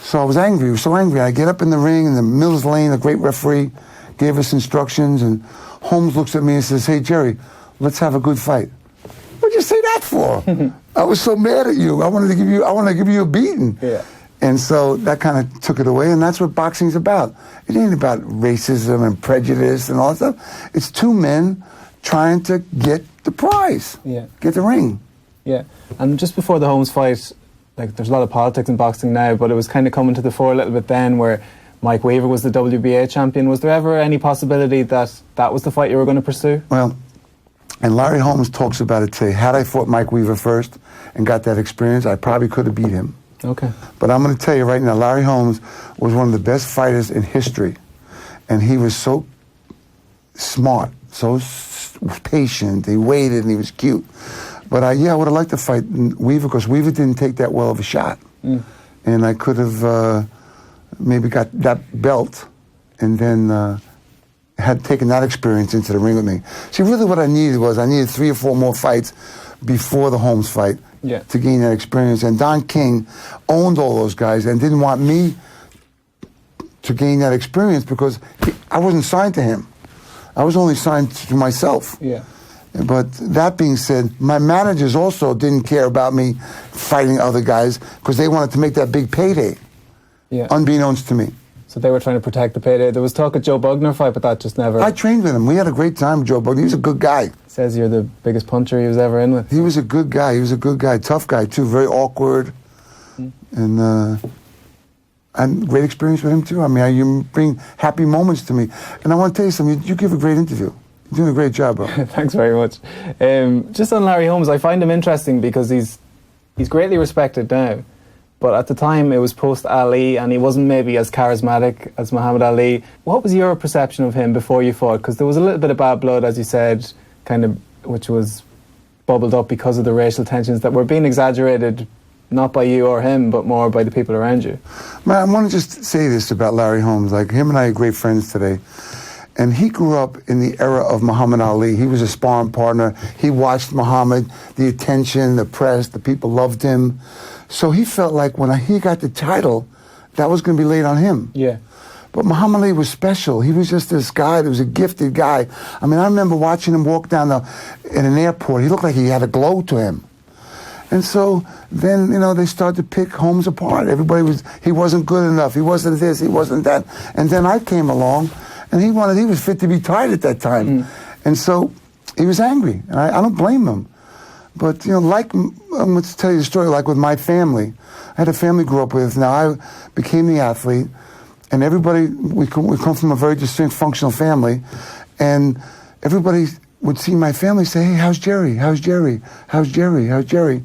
So I was angry. I was so angry. I get up in the ring, and the Mills Lane, the great referee, gave us instructions, and Holmes looks at me and says, "Hey, Gerry, let's have a good fight." What'd you say that for? I was so mad at you. I wanted to give you a beating. Yeah. And so that kind of took it away, and that's what boxing's about. It ain't about racism and prejudice and all that stuff. It's two men trying to get the prize, get the ring. Yeah, and just before the Holmes fight, like there's a lot of politics in boxing now, but it was kind of coming to the fore a little bit then, where Mike Weaver was the WBA champion. Was there ever any possibility that that was the fight you were going to pursue? Well, and Larry Holmes talks about it today. Had I fought Mike Weaver first and got that experience, I probably could have beat him. Okay. But I'm going to tell you right now, Larry Holmes was one of the best fighters in history. And he was so smart, so patient. He waited and he was cute. But I would have liked to fight Weaver, because Weaver didn't take that well of a shot. And I could have maybe got that belt and then had taken that experience into the ring with me. See, really what I needed 3 or 4 more fights before the Holmes fight. To gain that experience. And Don King owned all those guys and didn't want me to gain that experience because I wasn't signed to him. I was only signed to myself. But that being said, my managers also didn't care about me fighting other guys because they wanted to make that big payday, unbeknownst to me. So they were trying to protect the payday. There was talk of Joe Bugner fight, but that just never... I trained with him. We had a great time with Joe Bugner. He was a good guy. Says you're the biggest puncher he was ever in with. He was a good guy. He was a good guy. Tough guy, too. Very awkward. And great experience with him, too. I mean, you bring happy moments to me. And I want to tell you something. You give a great interview. You're doing a great job, bro. Thanks very much. Just on Larry Holmes, I find him interesting because he's greatly respected now. But at the time, it was post-Ali, and he wasn't maybe as charismatic as Muhammad Ali. What was your perception of him before you fought? Because there was a little bit of bad blood, as you said, kind of, which was bubbled up because of the racial tensions that were being exaggerated, not by you or him, but more by the people around you. Man, I want to just say this about Larry Holmes. Like, him and I are great friends today. And he grew up in the era of Muhammad Ali. He was a sparring partner. He watched Muhammad, the attention, the press, the people loved him. So he felt like when he got the title, that was going to be laid on him. But Muhammad Ali was special. He was just this guy that was a gifted guy. I mean, I remember watching him walk down in an airport. He looked like he had a glow to him. And so then, they started to pick Holmes apart. He wasn't good enough. He wasn't this, he wasn't that. And then I came along, and he was fit to be tied at that time. And so he was angry. And I don't blame him. But, let's tell you the story, like with my family. I had a family I grew up with. Now, I became the athlete, and everybody, we come from a very distinct functional family, and everybody would see my family and say, "Hey, how's Gerry? How's Gerry? How's Gerry? How's Gerry?"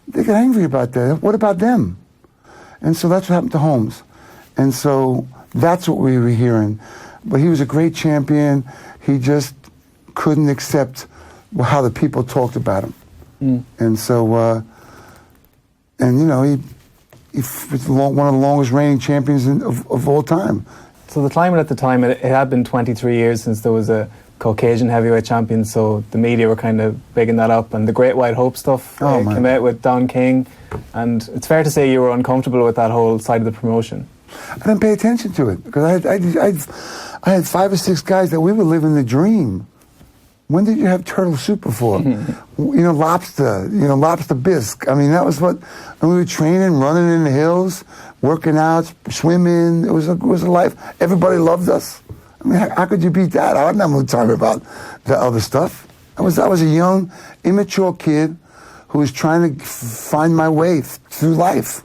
They get angry about that. What about them? And so that's what happened to Holmes. And so that's what we were hearing. But he was a great champion. He just couldn't accept how the people talked about him. And so, he was one of the longest reigning champions of all time. So the climate at the time, it had been 23 years since there was a Caucasian heavyweight champion, so the media were kind of bigging that up, and the Great White Hope stuff came out with Don King, and it's fair to say you were uncomfortable with that whole side of the promotion. I didn't pay attention to it, because I had 5 or 6 guys that we were living the dream. When did you have turtle soup before? Lobster bisque. I mean, that was what, when we were training, running in the hills, working out, swimming. It was a life. Everybody loved us. I mean, how could you beat that? I didn't have no time about the other stuff. I was a young, immature kid who was trying to find my way through life.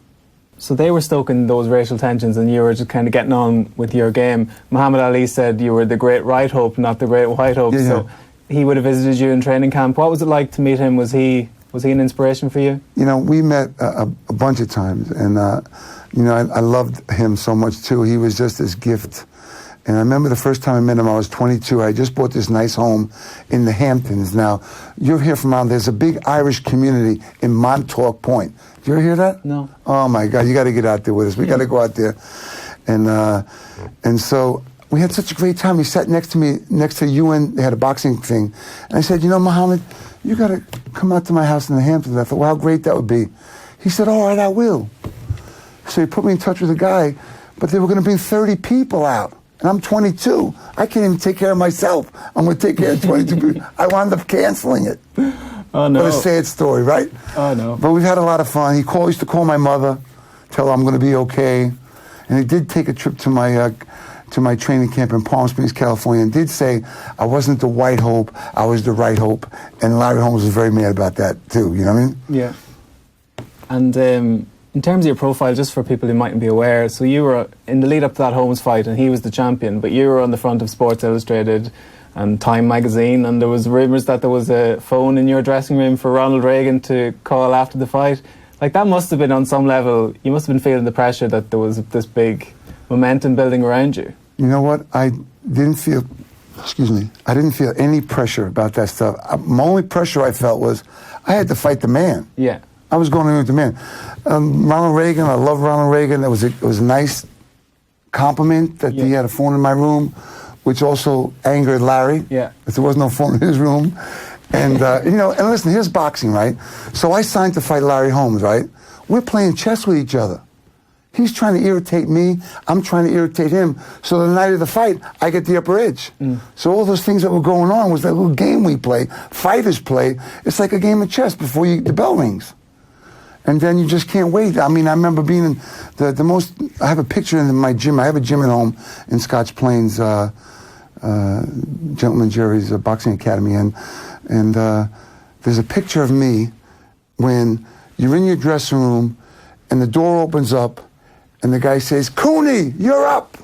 So they were stoking those racial tensions, and you were just kind of getting on with your game. Muhammad Ali said you were the Great Right Hope, not the Great White Hope. So he would have visited you in training camp. What was it like to meet him? Was he an inspiration for you? We met a bunch of times, and I loved him so much too. He was just this gift. And I remember the first time I met him, I was 22. I just bought this nice home in the Hamptons. Now, you're here from around, there's a big Irish community in Montauk Point. Do you ever hear that? No. Oh my God, you got to get out there with us. We got to go out there. And so we had such a great time. He sat next to me, next to the UN, they had a boxing thing. And I said, Muhammad, you got to come out to my house in the Hamptons. I thought, well, how great that would be. He said, all right, I will. So he put me in touch with a guy, but they were going to bring 30 people out. And I'm 22. I can't even take care of myself. I'm going to take care of 22 people. I wound up canceling it. Oh, no. What a sad story, right? Oh, no. But we've had a lot of fun. He used to call my mother, tell her I'm going to be okay. And he did take a trip to my training camp in Palm Springs, California, and did say I wasn't the white hope, I was the right hope. And Larry Holmes was very mad about that, too. You know what I mean? Yeah. And in terms of your profile, just for people who mightn't be aware, so you were in the lead up to that Holmes fight, and he was the champion, but you were on the front of Sports Illustrated and Time magazine, and there was rumours that there was a phone in your dressing room for Ronald Reagan to call after the fight. Like, that must have been, on some level, you must have been feeling the pressure that there was this big momentum building around you. You know what? I didn't feel any pressure about that stuff. My only pressure I felt was I had to fight the man. Yeah. I was going in with the man. Ronald Reagan, I love Ronald Reagan. It was a nice compliment that he had a phone in my room, which also angered Larry. Yeah. Because there was no phone in his room. And, and listen, here's boxing, right? So I signed to fight Larry Holmes, right? We're playing chess with each other. He's trying to irritate me. I'm trying to irritate him. So the night of the fight, I get the upper edge. So all those things that were going on was that little game we play, fighters play. It's like a game of chess before the bell rings. And then you just can't wait. I mean, I remember being in I have a picture in my gym. I have a gym at home in Scotch Plains, Gentleman Gerry's Boxing Academy. And there's a picture of me when you're in your dressing room and the door opens up and the guy says, "Cooney, you're up."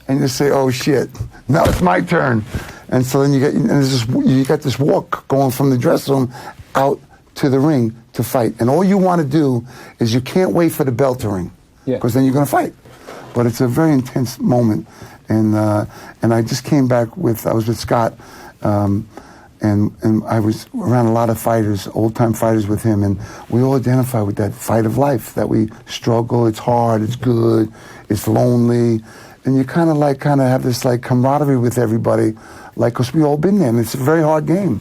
And you say, "Oh shit, now it's my turn." And so then you got this walk going from the dressing room out to the ring to fight. And all you want to do is you can't wait for the bell to ring. Because then you're going to fight. But it's a very intense moment. And I just came back I was with Scott, and I was around a lot of fighters, old-time fighters with him, and we all identify with that fight of life, that we struggle, it's hard, it's good, it's lonely, and you kind of have this camaraderie with everybody, because we all been there, and it's a very hard game.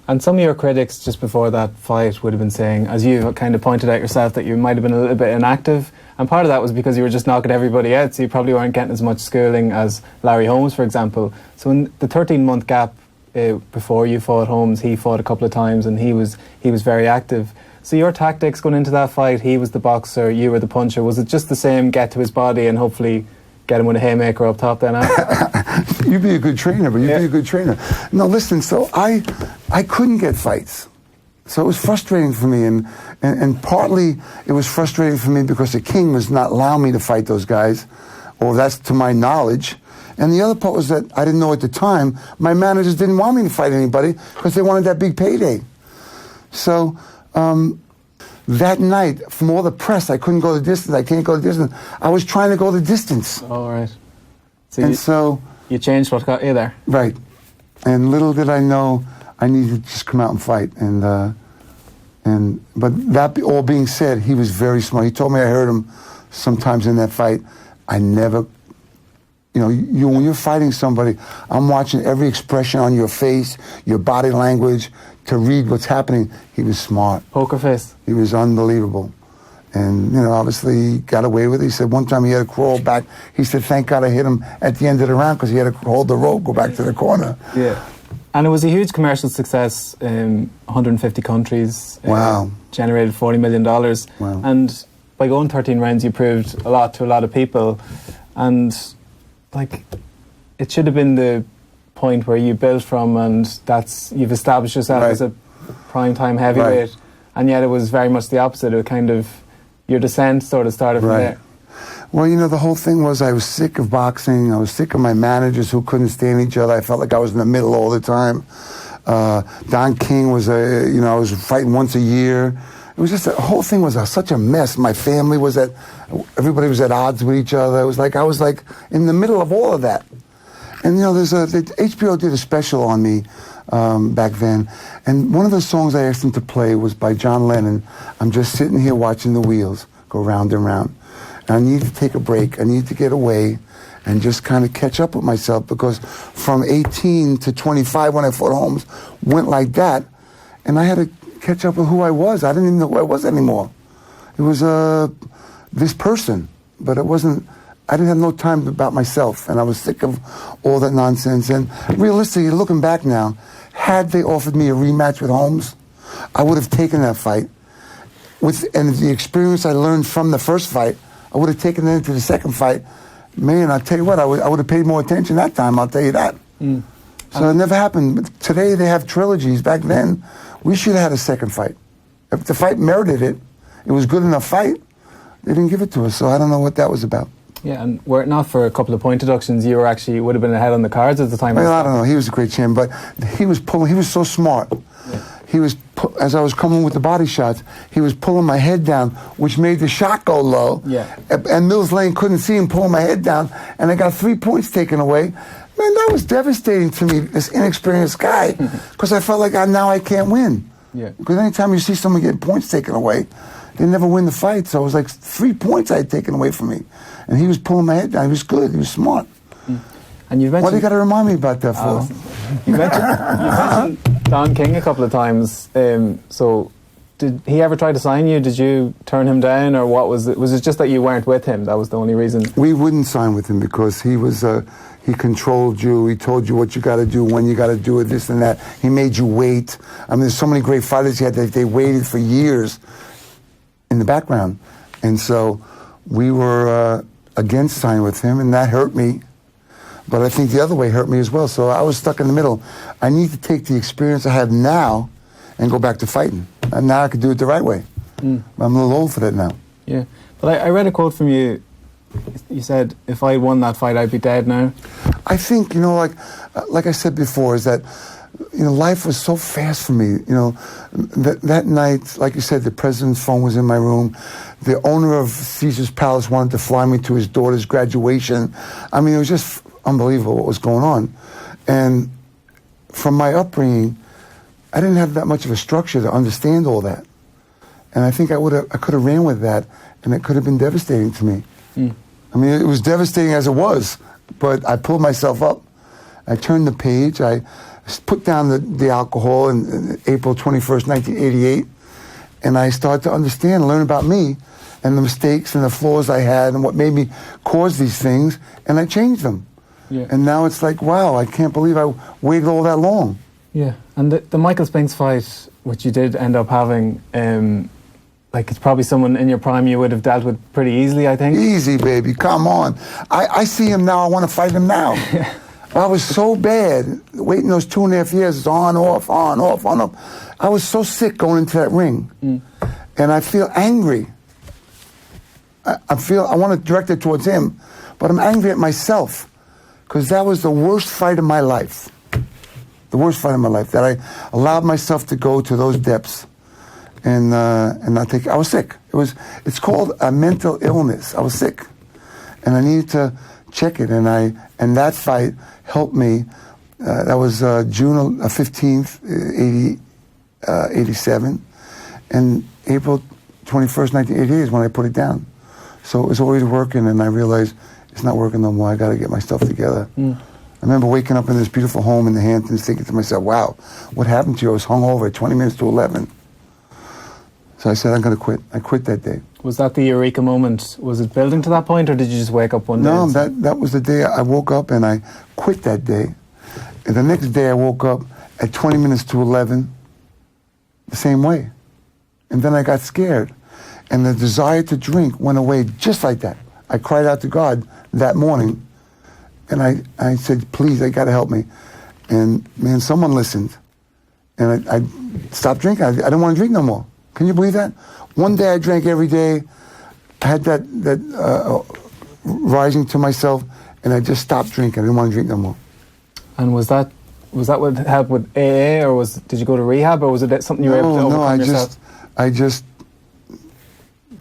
And some of your critics just before that fight would have been saying, as you kind of pointed out yourself, that you might have been a little bit inactive. And part of that was because you were just knocking everybody out, so you probably weren't getting as much schooling as Larry Holmes, for example. So in the 13-month gap before you fought Holmes, he fought a couple of times and he was very active. So your tactics going into that fight, he was the boxer, you were the puncher. Was it just the same, get to his body and hopefully get him with a haymaker up top then after? You'd be a good trainer, but you'd be a good trainer. No, listen, so I couldn't get fights. So it was frustrating for me, and partly it was frustrating for me because the King was not allowing me to fight those guys, or that's to my knowledge. And the other part was that I didn't know at the time, my managers didn't want me to fight anybody because they wanted that big payday. So that night, from all the press, I couldn't go the distance, I can't go the distance. I was trying to go the distance. All right. So you changed what got you there. Right. And little did I know I needed to just come out and fight. But that all being said, he was very smart. He told me, I heard him sometimes in that fight, I never, when you're fighting somebody, I'm watching every expression on your face, your body language, to read what's happening. He was smart. Poker face. He was unbelievable. And, obviously he got away with it. He said one time he had to crawl back. He said, thank God I hit him at the end of the round because he had to hold the rope, go back to the corner. Yeah. And it was a huge commercial success in 150 countries. Wow. Generated $40 million. Wow. And by going 13 rounds, you proved a lot to a lot of people. And, it should have been the point where you built from, and you've established yourself as a prime-time heavyweight. Right. And yet it was very much the opposite. It kind of, your descent sort of started from there. Well, the whole thing was I was sick of boxing. I was sick of my managers who couldn't stand each other. I felt like I was in the middle all the time. Don King was I was fighting once a year. It was just, the whole thing was such a mess. My family everybody was at odds with each other. It was I was in the middle of all of that. And, the HBO did a special on me back then. And one of the songs I asked them to play was by John Lennon. I'm just sitting here watching the wheels go round and round. And I need to take a break. I need to get away and just kind of catch up with myself, because from 18 to 25 when I fought Holmes went like that, and I had to catch up with who I was. I didn't even know who I was anymore. It was this person, but it wasn't. I didn't have no time about myself, and I was sick of all that nonsense. And realistically, looking back now, had they offered me a rematch with Holmes, I would have taken that fight. And the experience I learned from the first fight, I would have taken it into the second fight. Man, I'll tell you what, I would have paid more attention that time, I'll tell you that. So it never happened. But today they have trilogies. Back then, we should have had a second fight. If the fight merited it, it was good enough fight, they didn't give it to us. So I don't know what that was about. Yeah, and were it not for a couple of point deductions, you would have been ahead on the cards at the time. Well, I don't know. He was a great champion, but he was so smart. Yeah. He was, as I was coming with the body shots, he was pulling my head down, which made the shot go low. Yeah. And Mills Lane couldn't see him pulling my head down, and I got 3 points taken away. Man, that was devastating to me, this inexperienced guy, because I felt like now I can't win. Yeah. Because anytime you see someone getting points taken away, they never win the fight. So it was like 3 points I had taken away from me. And he was pulling my head down. He was good. He was smart. And you've mentioned... What do you got to remind me about that for? You mentioned Don King a couple of times. So did he ever try to sign you? Did you turn him down? Or what was it? Was it just that you weren't with him? That was the only reason? We wouldn't sign with him because he was... he controlled you. He told you what you got to do, when you got to do it, this and that. He made you wait. I mean, there's so many great fighters he had that they waited for years in the background. And so we were against signing with him, and that hurt me. But I think the other way hurt me as well. So I was stuck in the middle. I need to take the experience I have now and go back to fighting. And now I could do it the right way. I'm a little old for that now. Yeah. But I read a quote from you. You said, if I won that fight, I'd be dead now. I think, like I said before, is that, life was so fast for me. That night, like you said, the president's phone was in my room. The owner of Caesar's Palace wanted to fly me to his daughter's graduation. I mean, it was just unbelievable what was going on. And from my upbringing, I didn't have that much of a structure to understand all that. And I think I could have ran with that, and it could have been devastating to me. I mean, it was devastating as it was, but I pulled myself up. I turned the page. I put down the alcohol in April 21st, 1988, and I started to understand, learn about me and the mistakes and the flaws I had and what made me cause these things, and I changed them. Yeah. And now it's like, wow, I can't believe I waited all that long. Yeah, and the Michael Spinks fight, which you did end up having, it's probably someone in your prime you would have dealt with pretty easily, I think. Easy, baby. Come on. I see him now. I want to fight him now. I was so bad. Waiting those 2.5 years, it's on, off, on, off, on, off. I was so sick going into that ring. And I feel angry. I want to direct it towards him, but I'm angry at myself because that was the worst fight of my life. The worst fight of my life, that I allowed myself to go to those depths. And I think I was sick. It's called a mental illness. I was sick, and I needed to check it. And that fight helped me. That was June 15th, 87, and April 21st, 1988 is when I put it down. So it was always working, and I realized it's not working no more. I got to get my stuff together. I remember waking up in this beautiful home in the Hamptons, thinking to myself, "Wow, what happened to you?" I was hungover at 20 minutes to 11. So I said, I'm going to quit. I quit that day. Was that the eureka moment? Was it building to that point, or did you just wake up one day? No, that was the day I woke up and I quit that day. And the next day I woke up at 20 minutes to 11, the same way. And then I got scared. And the desire to drink went away just like that. I cried out to God that morning. And I said, please, I got to help me. And man, someone listened. And I stopped drinking. I didn't want to drink no more. Can you believe that? One day I drank every day. I had that rising to myself, and I just stopped drinking. I didn't want to drink no more. And was that what helped with AA, or did you go to rehab, or was it something you were able to overcome yourself? The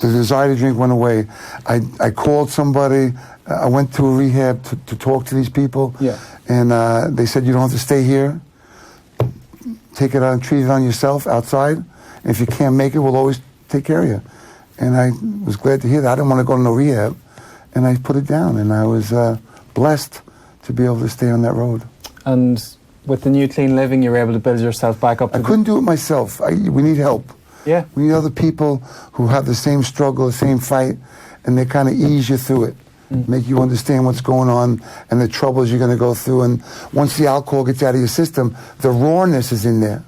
desire to drink went away. I called somebody. I went to a rehab to talk to these people. Yeah. And they said, you don't have to stay here. Take it on, treat it on yourself outside. And if you can't make it, we'll always take care of you. And I was glad to hear that. I didn't want to go to no rehab. And I put it down. And I was blessed to be able to stay on that road. And with the new clean living, you were able to build yourself back up? I couldn't do it myself. We need help. Yeah. We need other people who have the same struggle, the same fight. and they kind of ease you through it, make you understand what's going on and the troubles you're going to go through. And once the alcohol gets out of your system, the rawness is in there,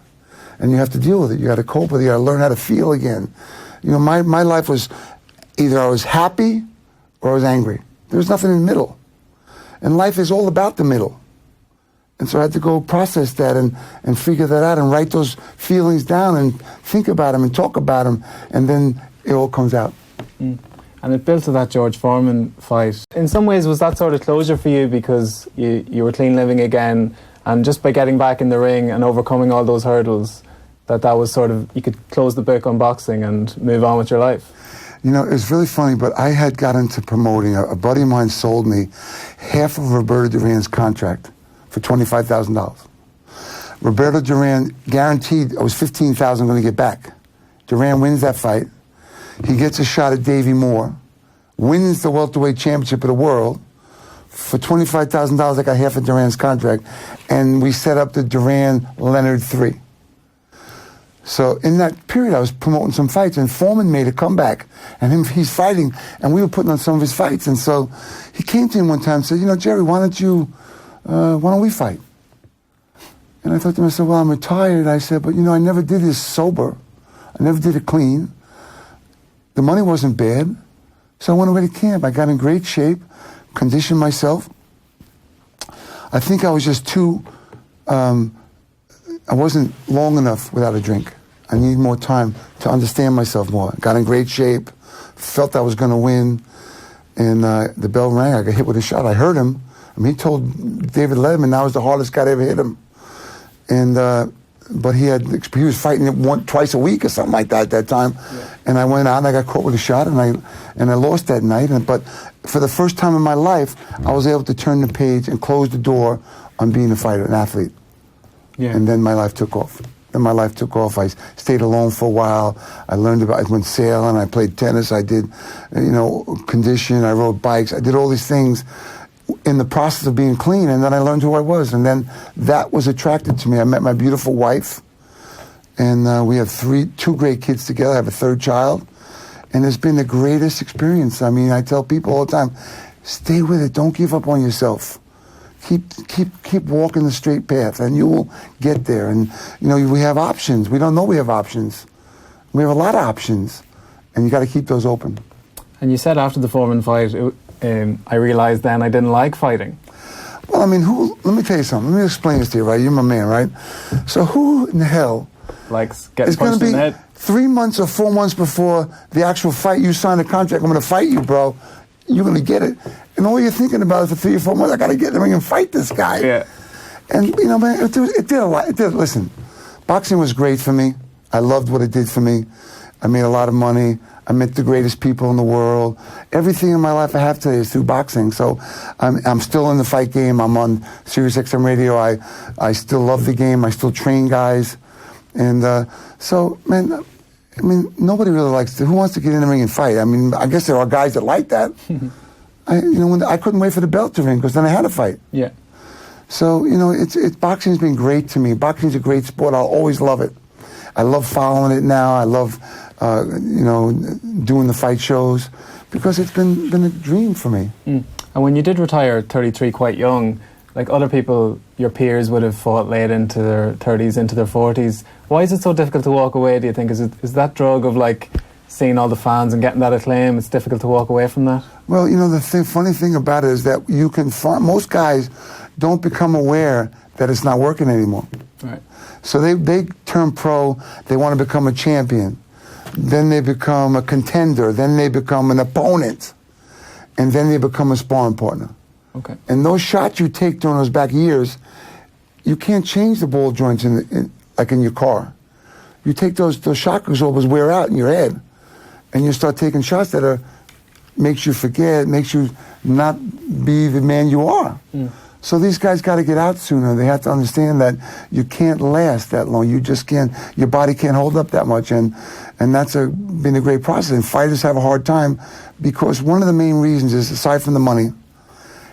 and you have to deal with it. You got to cope with it. You got to learn how to feel again. You know, my life was either I was happy or I was angry. There was nothing in the middle. And life is all about the middle. And so I had to go process that and figure that out and write those feelings down and think about them and talk about them, and then it all comes out. And it built to that George Foreman fight. In some ways, was that sort of closure for you because you were clean living again, and just by getting back in the ring and overcoming all those hurdles, that was sort of, you could close the book on boxing and move on with your life? You know, it's really funny, but I had got into promoting. A buddy of mine sold me half of Roberto Duran's contract for $25,000. Roberto Duran guaranteed I was $15,000 going to get back. Duran wins that fight. He gets a shot at Davey Moore, wins the welterweight championship of the world. For $25,000, I got half of Duran's contract, and we set up the Duran-Leonard 3. So in that period, I was promoting some fights, and Foreman made a comeback, and he's fighting, and we were putting on some of his fights. And so he came to him one time and said, you know, Gerry, why don't we fight? And I thought to myself, well, I'm retired. I said, but you know, I never did this sober. I never did it clean. The money wasn't bad. So I went away to camp. I got in great shape, conditioned myself. I think I was just too, I wasn't long enough without a drink. I needed more time to understand myself more. Got in great shape, felt I was going to win, and the bell rang. I got hit with a shot. I heard him. I mean, he told David Letterman I was the hardest guy to ever hit him. And but he was fighting twice a week or something like that at that time. Yeah. And I went out and I got caught with a shot, and I lost that night. But for the first time in my life, I was able to turn the page and close the door on being a fighter, an athlete. Yeah. And then my life took off. I stayed alone for a while. I went sailing, I played tennis, I did, condition, I rode bikes, I did all these things in the process of being clean, and then I learned who I was, and then that was attracted to me. I met my beautiful wife, and we have two great kids together. I have a third child, and it's been the greatest experience. I mean, I tell people all the time, stay with it, don't give up on yourself. Keep walking the straight path, and you will get there. And we have options. We don't know we have options. We have a lot of options, and you got to keep those open. And you said after the Foreman fight, I realized then I didn't like fighting. Well, I mean, let me tell you something. Let me explain this to you, right? You're my man, right? So who in the hell likes getting punched in the head? 3 months or 4 months before the actual fight, you sign a contract, I'm going to fight you, bro. You're going to get it. And all you're thinking about is for 3 or 4 months, I got to get in the ring and fight this guy. Yeah. And, man, it did a lot. Listen, boxing was great for me. I loved what it did for me. I made a lot of money. I met the greatest people in the world. Everything in my life I have today is through boxing. So I'm still in the fight game. I'm on Sirius XM radio. I still love the game. I still train guys. And so, man, I mean, nobody really likes to. Who wants to get in the ring and fight? I mean, I guess there are guys that like that. I couldn't wait for the belt to ring because then I had to fight. Yeah. So, boxing's been great to me. Boxing's a great sport. I'll always love it. I love following it now. I love, doing the fight shows because it's been a dream for me. And when you did retire at 33 quite young, like other people, your peers would have fought late into their 30s, into their 40s. Why is it so difficult to walk away, do you think? Is that drug of like seeing all the fans and getting that acclaim, it's difficult to walk away from that? Well, the funny thing about it is that you can find, most guys don't become aware that it's not working anymore. Right. So they turn pro, they want to become a champion. Then they become a contender. Then they become an opponent. And then they become a sparring partner. Okay. And those shots you take during those back years, you can't change the ball joints like in your car. You take those shock absorbers wear out in your head, and you start taking shots that makes you forget, makes you not be the man you are. So these guys got to get out sooner. They have to understand that you can't last that long. You just can't. Your body can't hold up that much, and that's been a great process. And fighters have a hard time because one of the main reasons is, aside from the money,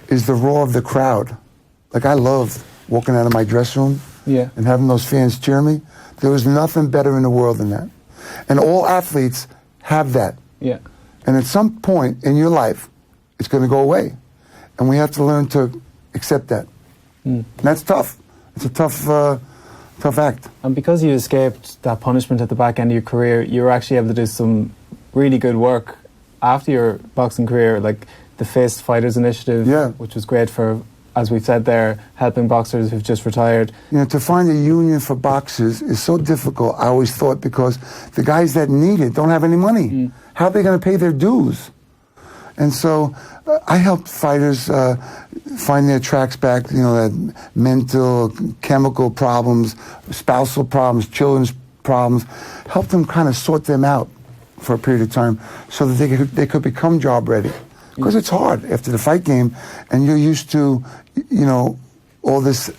is the roar of the crowd. Like, I love walking out of my dressing room and having those fans cheer me. There was nothing better in the world than that. And all athletes have that. Yeah. And at some point in your life, it's going to go away. And we have to learn to accept that. And that's tough. It's a tough act. And because you escaped that punishment at the back end of your career, you were actually able to do some really good work after your boxing career, like the Fist Fighters Initiative, which was great for, as we've said there, helping boxers who've just retired. To find a union for boxers is so difficult, I always thought, because the guys that need it don't have any money. How are they going to pay their dues? And so I helped fighters find their tracks back, that mental, chemical problems, spousal problems, children's problems, help them kind of sort them out for a period of time so that they could become job ready. Because it's hard after the fight game, and you're used to, all this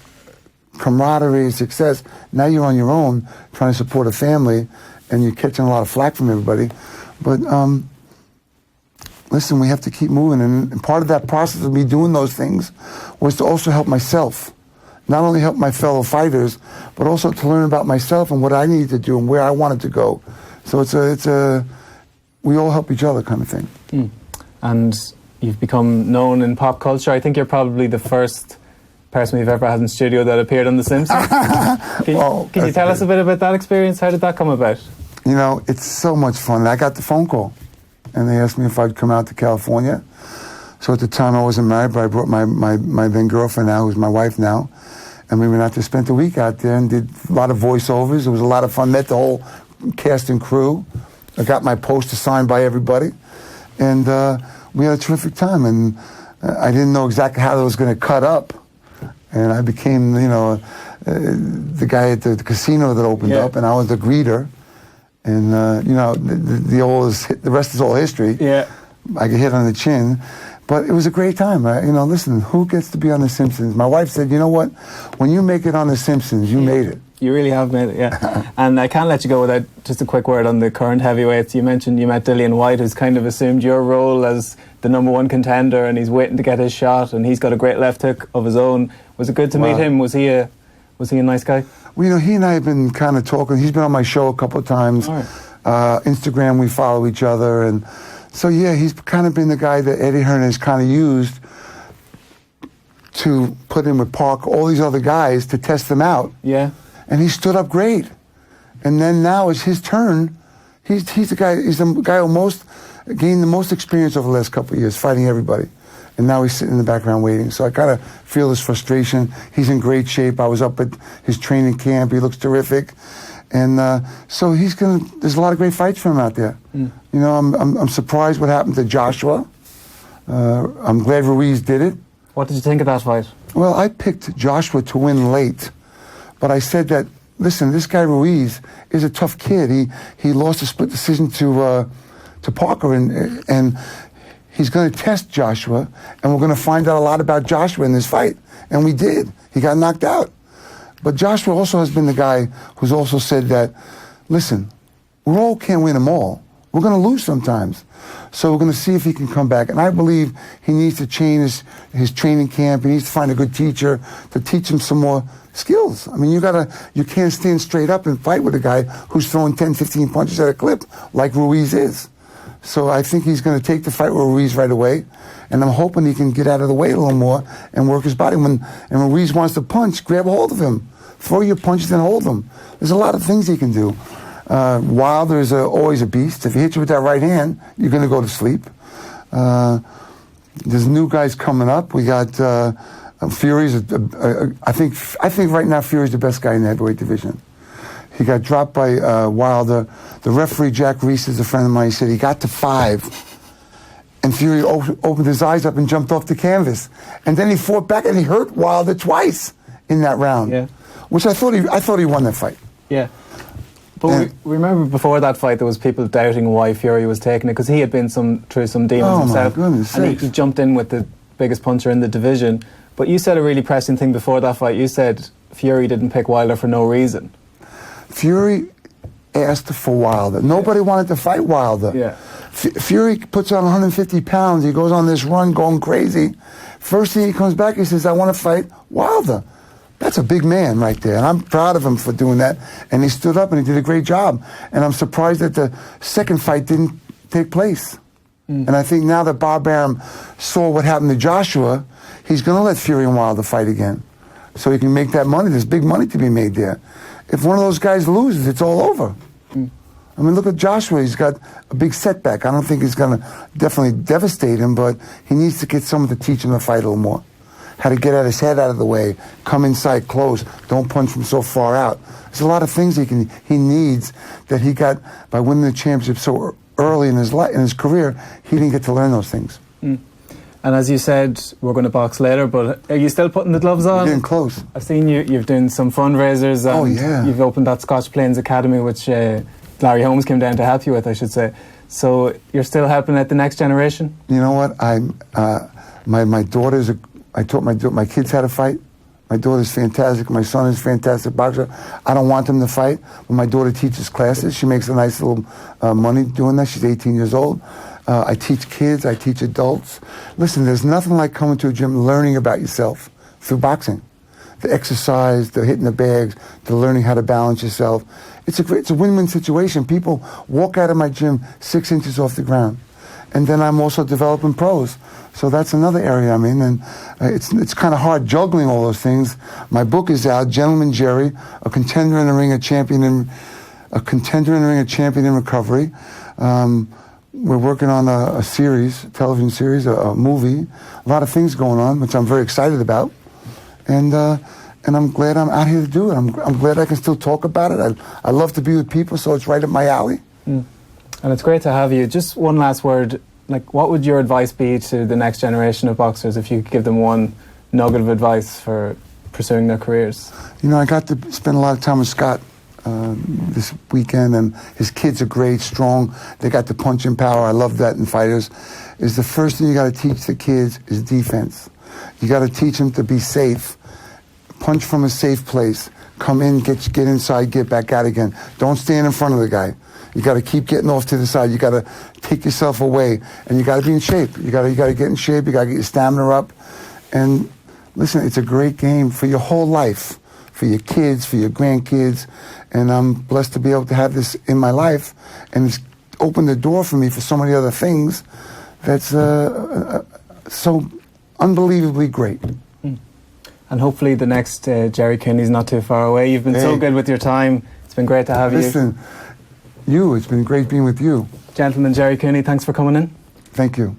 camaraderie, success. Now you're on your own trying to support a family, and you're catching a lot of flack from everybody. But listen, we have to keep moving, and part of that process of me doing those things was to also help myself. Not only help my fellow fighters, but also to learn about myself and what I needed to do and where I wanted to go. So it's a we all help each other kind of thing. And you've become known in pop culture. I think you're probably the first person we've ever had in studio that appeared on The Simpsons. Can you tell us a bit about that experience? How did that come about? It's so much fun. I got the phone call, and they asked me if I'd come out to California. So at the time I wasn't married, but I brought my then girlfriend now, who's my wife now, and we went out to spend the week out there and did a lot of voiceovers. It was a lot of fun. Met the whole cast and crew. I got my poster signed by everybody, and we had a terrific time. And I didn't know exactly how it was going to cut up, and I became, the guy at the casino that opened up, and I was the greeter. And the rest is all history. I get hit on the chin, but it was a great time. Listen, who gets to be on The Simpsons? My wife said, you know what? When you make it on The Simpsons, you made it. You really have made it, yeah. And I can't let you go without just a quick word on the current heavyweights. You mentioned you met Dillian White, who's kind of assumed your role as the number one contender, and he's waiting to get his shot, and he's got a great left hook of his own. Was it good to meet him? Was he a nice guy? Well, he and I have been kind of talking. He's been on my show a couple of times. All right. Instagram, we follow each other, and so he's kind of been the guy that Eddie Hearn has kind of used to put in with Park, all these other guys to test them out. Yeah. And he stood up great. And then now it's his turn. He's the guy who gained the most experience over the last couple of years, fighting everybody. And now he's sitting in the background waiting. So I kind of feel his frustration. He's in great shape. I was up at his training camp. He looks terrific. And so there's a lot of great fights for him out there. I'm surprised what happened to Joshua. I'm glad Ruiz did it. What did you think of that fight? Well, I picked Joshua to win late. But I said that, listen, this guy Ruiz is a tough kid. He lost a split decision to Parker, and he's going to test Joshua, and we're going to find out a lot about Joshua in this fight. And we did. He got knocked out. But Joshua also has been the guy who's also said that, listen, we all can't win them all. We're going to lose sometimes. So we're going to see if he can come back. And I believe he needs to change his training camp. He needs to find a good teacher to teach him some more skills. I mean, you can't stand straight up and fight with a guy who's throwing 10, 15 punches at a clip like Ruiz is. So I think he's going to take the fight with Ruiz right away. And I'm hoping he can get out of the way a little more and work his body. And when Ruiz wants to punch, grab a hold of him. Throw your punches and hold them. There's a lot of things he can do. Wilder is always a beast. If he hits you with that right hand, you're going to go to sleep. There's new guys coming up. We got Fury's. I think right now Fury's the best guy in the heavyweight division. He got dropped by Wilder. The referee Jack Reese is a friend of mine. He said he got to 5, and Fury opened his eyes up and jumped off the canvas. And then he fought back and he hurt Wilder twice in that round. Yeah. Which I thought he won that fight. Yeah. But we remember before that fight there was people doubting why Fury was taking it, because he had been through some demons himself. Oh my goodness and he jumped in with the biggest puncher in the division. But you said a really pressing thing before that fight. You said Fury didn't pick Wilder for no reason. Fury asked for Wilder. Nobody wanted to fight Wilder. Yeah. Fury puts on 150 pounds. He goes on this run going crazy. First thing he comes back, he says, I want to fight Wilder. That's a big man right there, and I'm proud of him for doing that. And he stood up and he did a great job. And I'm surprised that the second fight didn't take place. And I think now that Bob Arum saw what happened to Joshua, he's going to let Fury and Wilder fight again. So he can make that money. There's big money to be made there. If one of those guys loses, it's all over. I mean, look at Joshua. He's got a big setback. I don't think he's going to definitely devastate him, but he needs to get someone to teach him to fight a little more. How to get his head out of the way, come inside close, don't punch from so far out. There's a lot of things he needs that he got by winning the championship so early in his career. He didn't get to learn those things. And as you said, we're going to box later, but are you still putting the gloves on? Getting close. I've seen you've done some fundraisers. And you've opened that Scotch Plains Academy, which Larry Holmes came down to help you with, I should say. So you're still helping out the next generation? You know what? My daughters, I taught my kids how to fight. My daughter's fantastic. My son is a fantastic boxer. I don't want them to fight, but my daughter teaches classes. She makes a nice little money doing that. She's 18 years old. I teach kids. I teach adults. Listen, there's nothing like coming to a gym, learning about yourself through boxing. The exercise, the hitting the bags, the learning how to balance yourself. It's a win-win situation. People walk out of my gym 6 inches off the ground. And then I'm also developing pros. So that's another area I'm in. And it's kind of hard juggling all those things. My book is out, Gentleman Gerry, a contender in the ring, a champion in recovery. We're working on a series, television series, a movie, a lot of things going on, which I'm very excited about. And I'm glad I'm out here to do it. I'm glad I can still talk about it. I love to be with people, so it's right up my alley. And it's great to have you. Just one last word. Like, what would your advice be to the next generation of boxers if you could give them one nugget of advice for pursuing their careers? You know, I got to spend a lot of time with Scott this weekend, and his kids are great, strong. They got the punching power. I love that in fighters. Is the first thing you got to teach the kids is defense. You got to teach them to be safe. Punch from a safe place. Come in, get inside, get back out again. Don't stand in front of the guy. You got to keep getting off to the side. You got to take yourself away, and you got to be in shape. You got to get in shape. You got to get your stamina up. And listen, it's a great game for your whole life, for your kids, for your grandkids. And I'm blessed to be able to have this in my life, and it's opened the door for me for so many other things. That's so unbelievably great. And hopefully the next Gerry Cooney is not too far away. You've been so good with your time. It's been great to have you. It's been great being with you. Gentleman Gerry Cooney, thanks for coming in. Thank you.